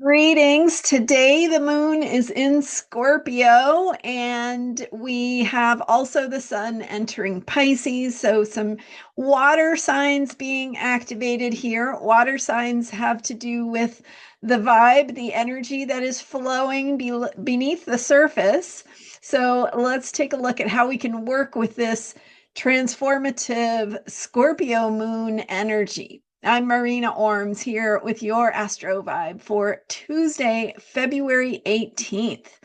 Greetings. Today the moon is in Scorpio, and we have also the sun entering Pisces. So, some water signs being activated here. Water signs have to do with the vibe, the energy that is flowing beneath the surface. So, let's take a look at how we can work with this transformative Scorpio moon energy. I'm Marina Orms here with your Astro Vibe for Tuesday, February 18th.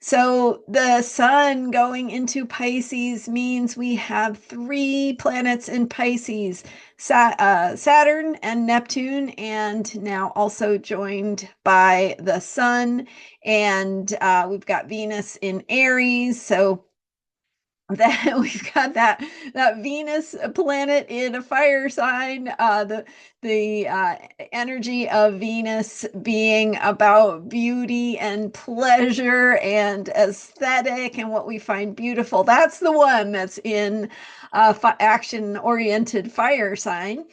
So, the sun going into Pisces means we have three planets in Pisces: Saturn and Neptune, and now also joined by the sun. And we've got Venus in Aries. So, that we've got that Venus planet in a fire sign, the energy of Venus being about beauty and pleasure and aesthetic and what we find beautiful. That's the one that's in action-oriented fire sign.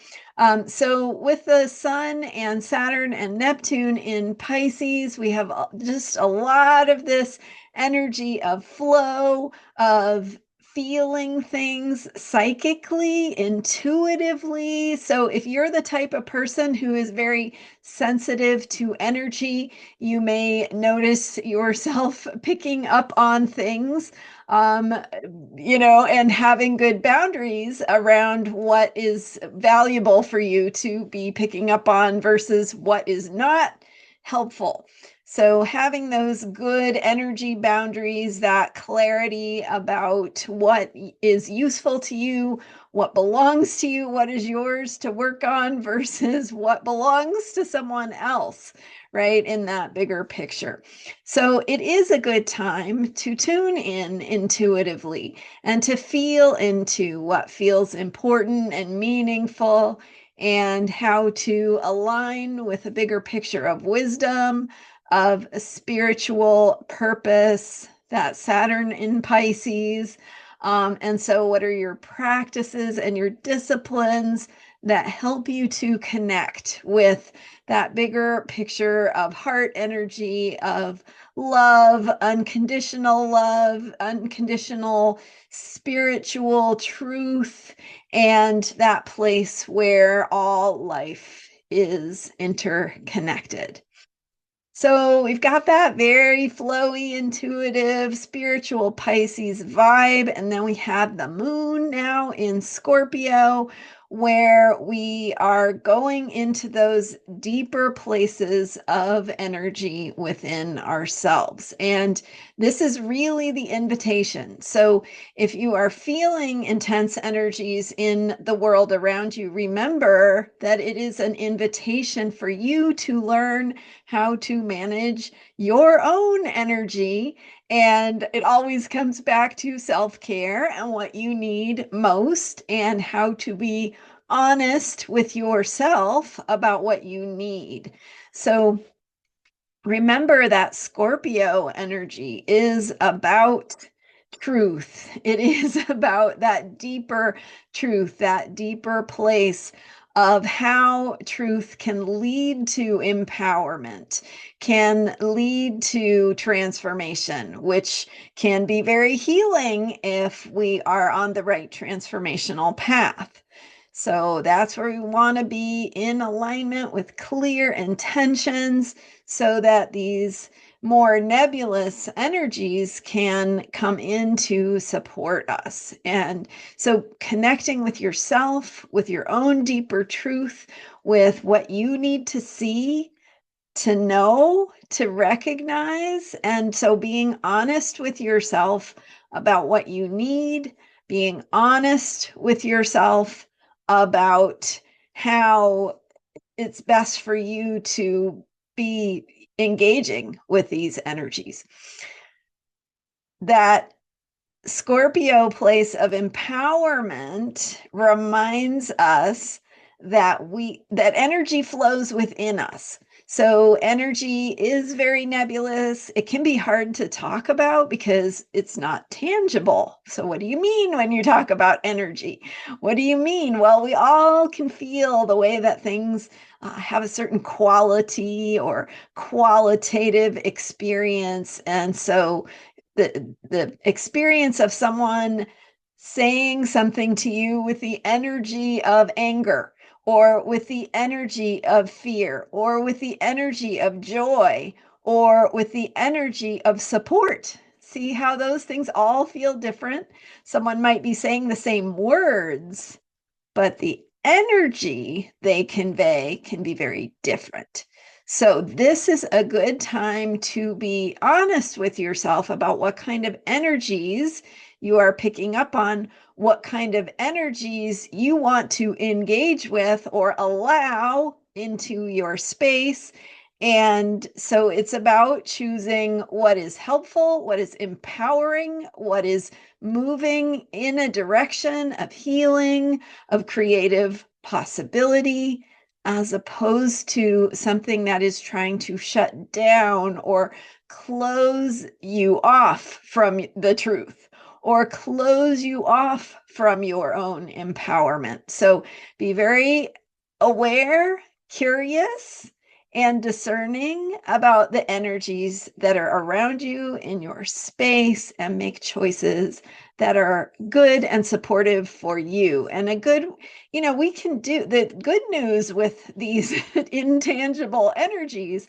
So with the sun and Saturn and Neptune in Pisces, we have just a lot of this energy of flow, of feeling things psychically, intuitively. So, if you're the type of person who is very sensitive to energy, you may notice yourself picking up on things, um, and having good boundaries around what is valuable for you to be picking up on versus what is not helpful. So, having those good energy boundaries, that clarity about what is useful to you, what belongs to you, what is yours to work on versus what belongs to someone else, right? In that bigger picture. So, it is a good time to tune in intuitively and to feel into what feels important and meaningful, and how to align with a bigger picture of wisdom, of a spiritual purpose, that Saturn in Pisces. And so, what are your practices and your disciplines that help you to connect with that bigger picture of heart energy, of love, unconditional spiritual truth, and that place where all life is interconnected? So we've got that very flowy, intuitive, spiritual Pisces vibe. And then we have the moon now in Scorpio, where we are going into those deeper places of energy within ourselves. And this is really the invitation. So if you are feeling intense energies in the world around you, remember that it is an invitation for you to learn how to manage your own energy. And it always comes back to self-care and what you need most, and how to be honest with yourself about what you need. So remember that Scorpio energy is about truth. It is about that deeper truth, that deeper place of how truth can lead to empowerment, can lead to transformation, which can be very healing if we are on the right transformational path. So that's where we want to be, in alignment with clear intentions, so that these more nebulous energies can come in to support us. And so, connecting with yourself, with your own deeper truth, with what you need to see, to know, to recognize. And so, being honest with yourself about what you need, being honest with yourself about how it's best for you to be engaging with these energies. That Scorpio place of empowerment reminds us that energy flows within us. So energy is very nebulous. It can be hard to talk about because it's not tangible. So what do you mean when you talk about energy? What do you mean? Well, we all can feel the way that things have a certain quality or qualitative experience. And so the experience of someone saying something to you with the energy of anger, or with the energy of fear, or with the energy of joy, or with the energy of support. See how those things all feel different? Someone might be saying the same words, but the energy they convey can be very different. So, this is a good time to be honest with yourself about what kind of energies you are picking up on, what kind of energies you want to engage with or allow into your space. And so it's about choosing what is helpful, what is empowering, what is moving in a direction of healing, of creative possibility, as opposed to something that is trying to shut down or close you off from the truth, or close you off from your own empowerment. So be very aware, curious, and discerning about the energies that are around you in your space, and make choices that are good and supportive for you. And a good, we can do the good news with these intangible energies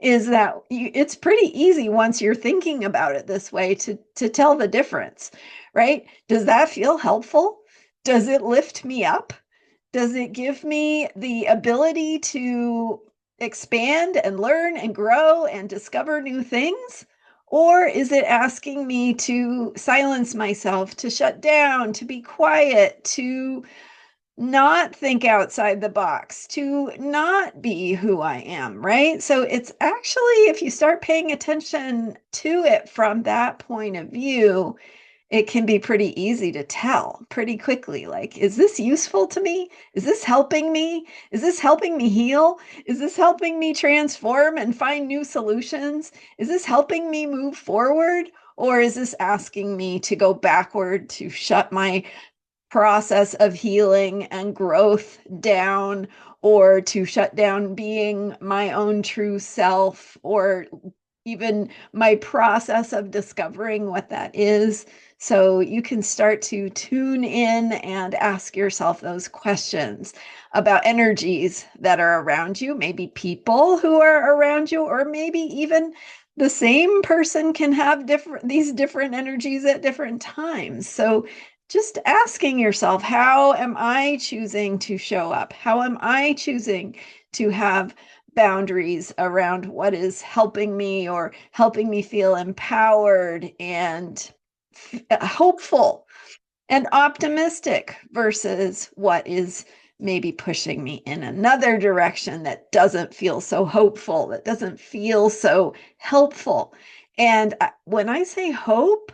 is that it's pretty easy once you're thinking about it this way to tell the difference, right? Does that feel helpful? Does it lift me up? Does it give me the ability to expand and learn and grow and discover new things? Or is it asking me to silence myself, to shut down, to be quiet, to not think outside the box, to not be who I am, right? So it's actually, if you start paying attention to it from that point of view, it can be pretty easy to tell pretty quickly, like, is this useful to me? Is this helping me? Is this helping me heal? Is this helping me transform and find new solutions? Is this helping me move forward? Or is this asking me to go backward, to shut my process of healing and growth down, or to shut down being my own true self, or even my process of discovering what that is? So you can start to tune in and ask yourself those questions about energies that are around you, maybe people who are around you, or maybe even the same person can have these different energies at different times. So just asking yourself, how am I choosing to show up? How am I choosing to have boundaries around what is helping me, or helping me feel empowered and hopeful and optimistic, versus what is maybe pushing me in another direction that doesn't feel so hopeful, that doesn't feel so helpful. And when I say hope,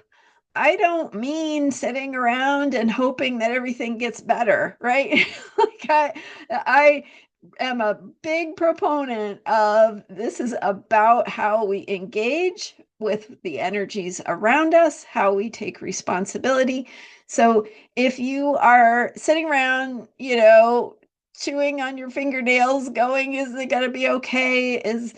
I don't mean sitting around and hoping that everything gets better, right? Like I am a big proponent of, this is about how we engage with the energies around us, how we take responsibility. So if you are sitting around, chewing on your fingernails, going, is it going to be okay? Is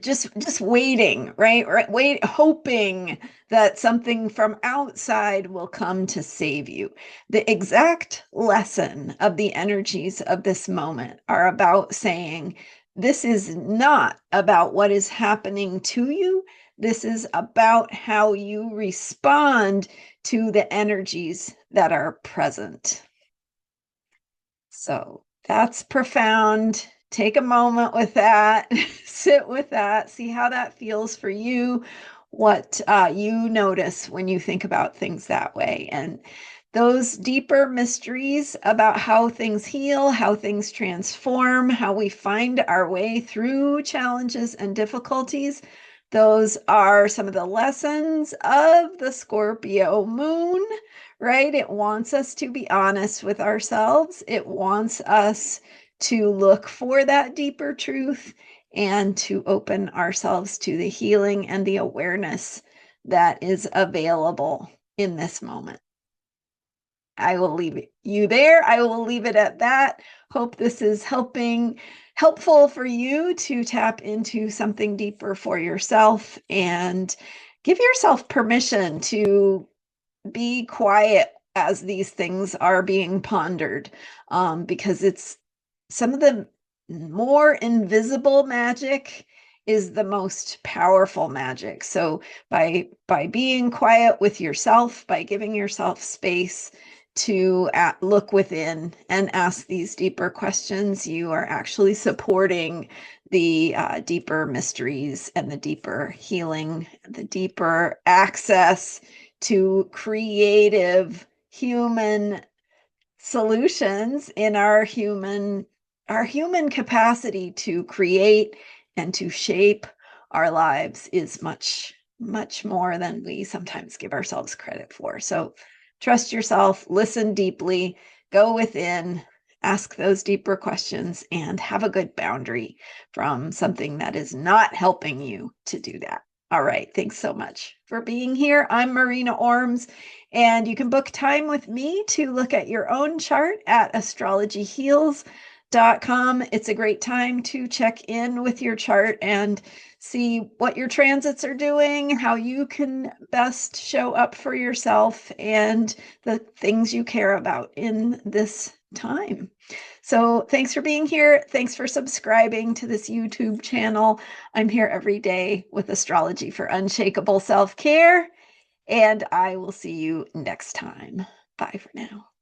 just waiting, right? Wait, hoping that something from outside will come to save you. The exact lesson of the energies of this moment are about saying, this is not about what is happening to you. This is about how you respond to the energies that are present. So that's profound. Take a moment with that, sit with that, see how that feels for you, what you notice when you think about things that way. And those deeper mysteries about how things heal, how things transform, how we find our way through challenges and difficulties, those are some of the lessons of the Scorpio moon, right? It wants us to be honest with ourselves. It wants us to look for that deeper truth, and to open ourselves to the healing and the awareness that is available in this moment. I will leave you there. I will leave it at that. Hope this is helpful for you to tap into something deeper for yourself and give yourself permission to be quiet as these things are being pondered, because it's some of the more invisible magic is the most powerful magic. So by being quiet with yourself, by giving yourself space to look within and ask these deeper questions, you are actually supporting the deeper mysteries and the deeper healing, the deeper access to creative human solutions in our human capacity to create and to shape our lives is much more than we sometimes give ourselves credit for. So trust yourself, listen deeply, go within, ask those deeper questions, and have a good boundary from something that is not helping you to do that. All right, thanks so much for being here. I'm Marina Orms, and you can book time with me to look at your own chart at astrologyheals.com. It's a great time to check in with your chart and see what your transits are doing, how you can best show up for yourself and the things you care about in this time. So thanks for being here. Thanks for subscribing to this YouTube channel. I'm here every day with astrology for unshakable self-care, and I will see you next time. Bye for now.